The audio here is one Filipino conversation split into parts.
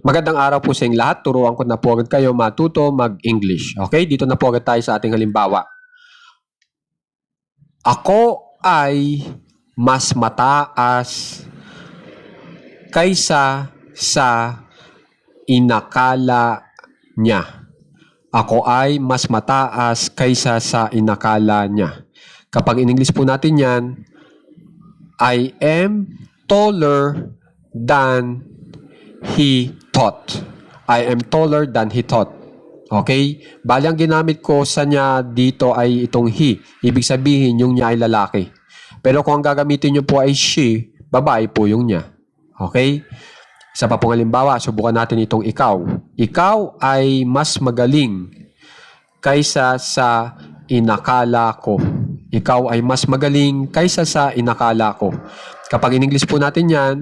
Magandang araw po sa inyong lahat. Turuan ko na po agad kayo matuto mag-English. Okay, dito na po agad tayo sa ating halimbawa. Ako ay mas mataas kaysa sa inakala niya. Ako ay mas mataas kaysa sa inakala niya. Kapag in English po natin yan, I am taller than he thought. I am taller than he thought. Okay? Bali ang ginamit ko sa niya dito ay itong he. Ibig sabihin yung niya ay lalaki. Pero kung ang gagamitin nyo po ay she, babae po yung niya. Okay? Isa pa pong halimbawa, subukan natin itong ikaw. Ikaw ay mas magaling kaysa sa inakala ko. Ikaw ay mas magaling kaysa sa inakala ko. Kapag in English po natin yan,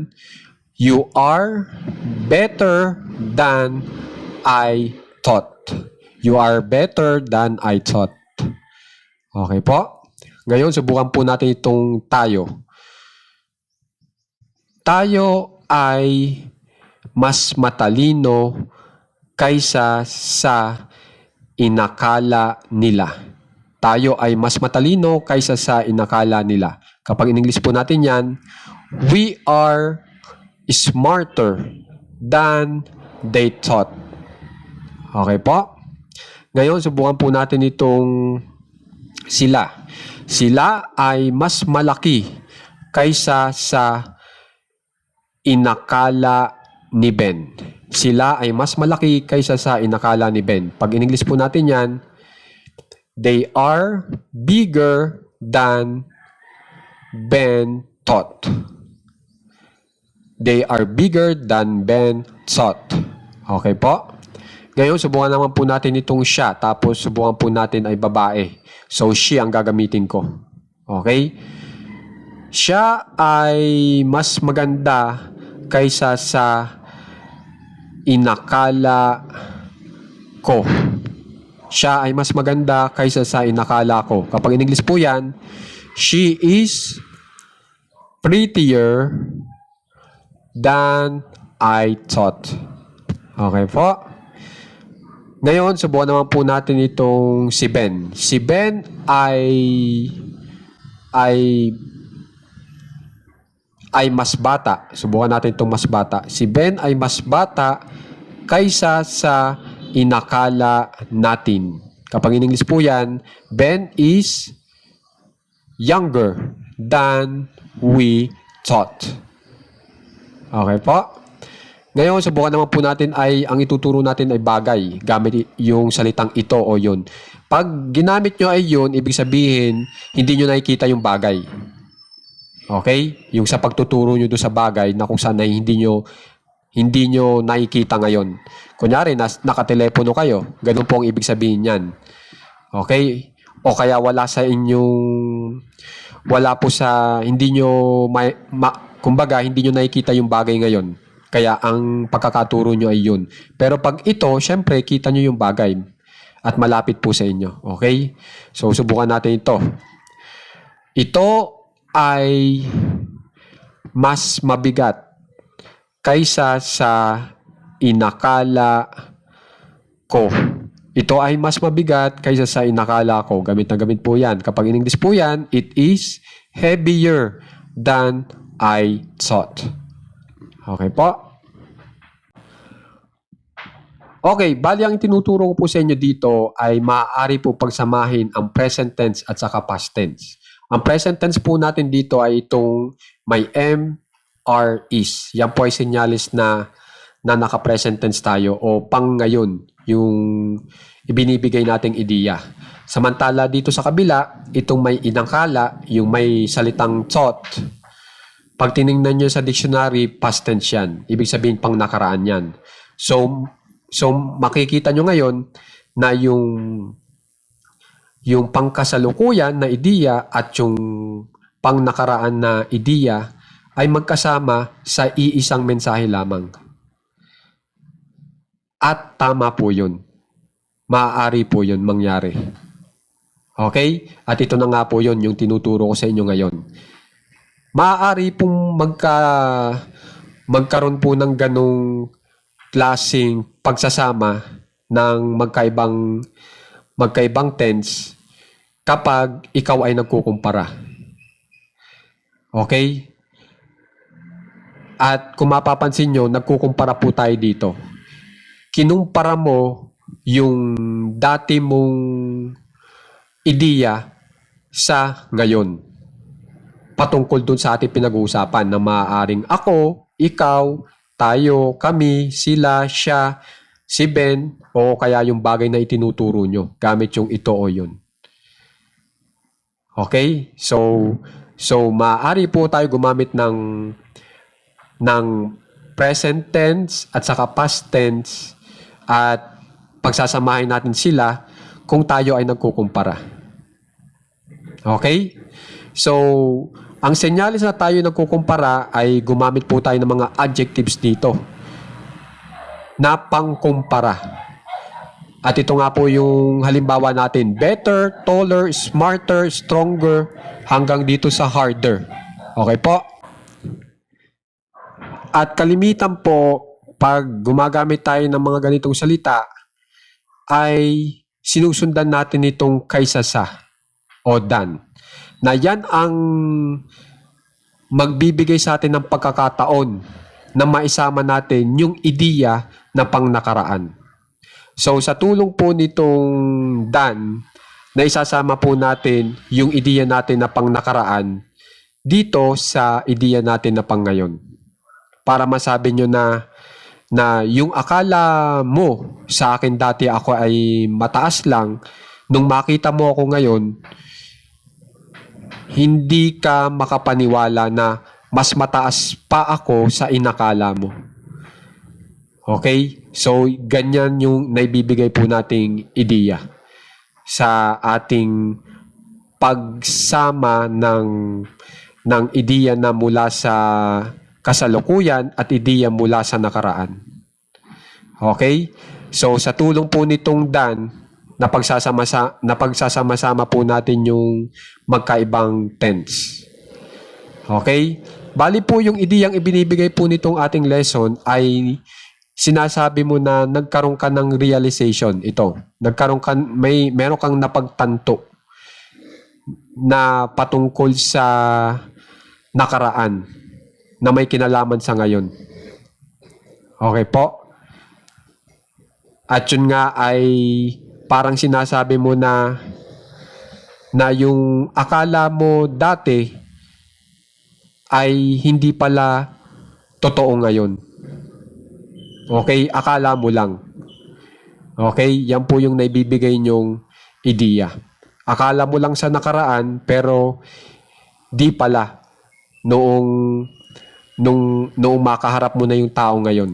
you are better than I thought. You are better than I thought. Okay po? Ngayon, subukan po natin itong tayo. Tayo ay mas matalino kaysa sa inakala nila. Tayo ay mas matalino kaysa sa inakala nila. Kapag in English po natin yan, we are smarter than they thought. Okay po? Ngayon, subukan po natin itong sila. Sila ay mas malaki kaysa sa inakala ni Ben. Sila ay mas malaki kaysa sa inakala ni Ben. Pag in English po natin yan, they are bigger than Ben thought. They are bigger than Ben thought. Okay po? Ngayon, subukan naman po natin itong siya. Tapos, subukan po natin ay babae. So, she ang gagamitin ko. Okay? Siya ay mas maganda kaysa sa inakala ko. Siya ay mas maganda kaysa sa inakala ko. Kapag in English po yan, she is prettier than I thought. Okay po? Ngayon, subukan naman po natin itong si Ben. Si Ben ay mas bata. Subukan natin itong mas bata. Si Ben ay mas bata kaysa sa inakala natin. Kapag in English po yan, Ben is younger than we thought. Okay po? Ngayon, subukan naman po natin ay, ang ituturo natin ay bagay, gamit yung salitang ito o yun. Pag ginamit nyo ay yun, ibig sabihin, hindi nyo nakikita yung bagay. Okay? Yung sa pagtuturo nyo doon sa bagay na kung saan ay hindi nyo nakikita ngayon. Kunyari, nakatelepono kayo, ganun po ang ibig sabihin yan. Okay? O kaya wala po sa, hindi nyo, kumbaga, hindi nyo nakikita yung bagay ngayon. Kaya ang pagkakaturo nyo ay yun. Pero pag ito, syempre, kita nyo yung bagay at malapit po sa inyo. Okay? So, subukan natin ito. Ito ay mas mabigat kaysa sa inakala ko. Ito ay mas mabigat kaysa sa inakala ko. Gamit na gamit po yan. Kapag in English po yan, it is heavier than I thought. Okay po? Okay, bali ang tinuturo ko po sa inyo dito ay maaari po pagsamahin ang present tense at saka past tense. Ang present tense po natin dito ay itong may am, are, is. Yan po ay senyalis na naka-present tense tayo o pang ngayon yung ibinibigay nating ideya. Samantala dito sa kabila, itong may inakala, yung may salitang thought, pag tinignan nyo sa dictionary, past tense yan. Ibig sabihin pang nakaraan yan. So makikita nyo ngayon na yung pangkasalukuyan na ideya at yung pang nakaraan na ideya ay magkasama sa iisang mensahe lamang. At tama po yun. Maaari po yun mangyari. Okay? At ito na nga po yun yung tinuturo ko sa inyo ngayon. Maaari pong magkaroon po ng ganong klaseng pagsasama ng magkaibang tense kapag ikaw ay nagkukumpara. Okay? At kung mapapansin nyo, nagkukumpara po tayo dito. Kinumpara mo yung dati mong ideya sa ngayon. Patungkol dun sa ating pinag-uusapan na maaaring ako, ikaw, tayo, kami, sila, siya, si Ben, o kaya yung bagay na itinuturo nyo gamit yung ito o yun. Okay? So maaari po tayo gumamit ng present tense at saka past tense at pagsasamahin natin sila kung tayo ay nagkukumpara. Okay? So, ang senyales na tayo nagkukumpara ay gumamit po tayo ng mga adjectives dito na pangkumpara. At ito nga po yung halimbawa natin, better, taller, smarter, stronger, hanggang dito sa harder. Okay po? At kalimitan po, pag gumagamit tayo ng mga ganitong salita, ay sinusundan natin itong kaysa sa o than. Na yan ang magbibigay sa atin ng pagkakataon na maisama natin yung ideya na pangnakaraan. So sa tulong po nitong than, na isasama po natin yung ideya natin na pangnakaraan dito sa ideya natin na pangngayon. Para masabi nyo na yung akala mo sa akin dati ako ay mataas lang, nung makita mo ako ngayon, hindi ka makapaniwala na mas mataas pa ako sa inakala mo. Okay? So, ganyan yung naibibigay po nating ideya sa ating pagsama ng ideya na mula sa kasalukuyan at ideya mula sa nakaraan. Okay? So, sa tulong po nitong than, napagsasama-sama po natin yung magkaibang tense. Okay? Bali po yung ideyang ibinibigay po nitong ating lesson ay sinasabi mo na nagkaroon ka ng realization. Ito, meron kang napagtanto na patungkol sa nakaraan na may kinalaman sa ngayon. Okay po? At yun nga ay parang sinasabi mo na yung akala mo dati ay hindi pala totoo ngayon. Okay? Akala mo lang. Okay? Yan po yung naibibigay nyong ideya. Akala mo lang sa nakaraan pero di pala noong makaharap mo na yung tao ngayon.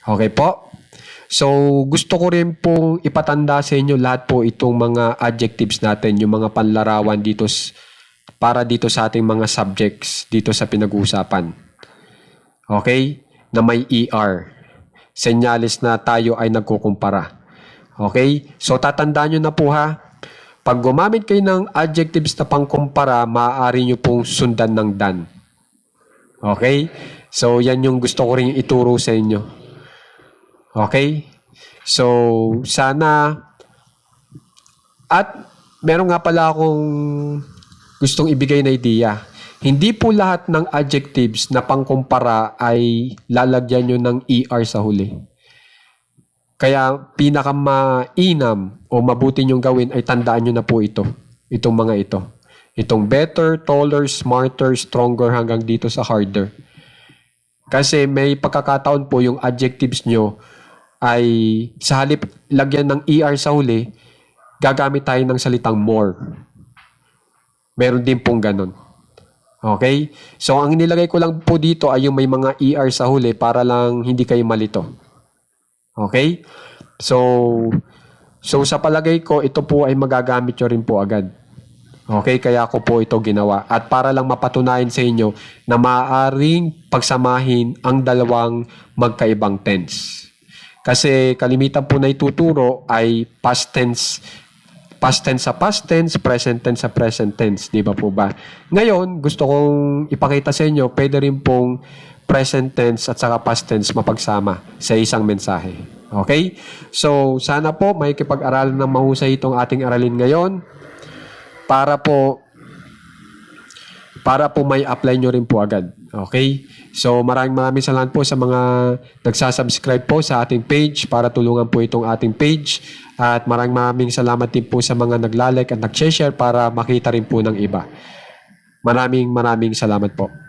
Okay po? So, gusto ko rin pong ipatanda sa inyo lahat po itong mga adjectives natin, yung mga panlarawan dito para dito sa ating mga subjects dito sa pinag-uusapan. Okay? Na may ER. Senyales na tayo ay nagkukumpara. Okay? So, tatandaan nyo na po ha. Pag gumamit kayo ng adjectives na pangkumpara, maaari nyo pong sundan ng than. Okay? So, yan yung gusto ko rin ituro sa inyo. Okay? So, sana at meron nga pala akong gustong ibigay na ideya. Hindi po lahat ng adjectives na pangkumpara ay lalagyan nyo ng ER sa huli. Kaya pinakamainam o mabuti nyong gawin ay tandaan nyo na po ito. Itong mga ito. Itong better, taller, smarter, stronger hanggang dito sa harder. Kasi may pagkakataon po yung adjectives nyo ay sa halip lagyan ng ER sa huli, gagamit tayo ng salitang more. Meron din pong ganun. Okay? So, ang nilagay ko lang po dito ay yung may mga ER sa huli para lang hindi kayo malito. Okay? So sa palagay ko, ito po ay magagamit nyo rin po agad. Okay? Kaya ako po ito ginawa. At para lang mapatunayan sa inyo na maaaring pagsamahin ang dalawang magkaibang tense. Kasi kalimitan po na ituturo ay past tense sa past tense, present tense sa present tense, di ba po ba? Ngayon, gusto kong ipakita sa inyo, pwede rin pong present tense at saka past tense mapagsama sa isang mensahe. Okay? So, sana po may kipag-aralan ng mahusay itong ating aralin ngayon para po may apply nyo rin po agad. Okay? So, maraming salamat po sa mga nagsasubscribe po sa ating page para tulungan po itong ating page. At maraming salamat din po sa mga naglalike at nag-share para makita rin po ng iba. Maraming salamat po.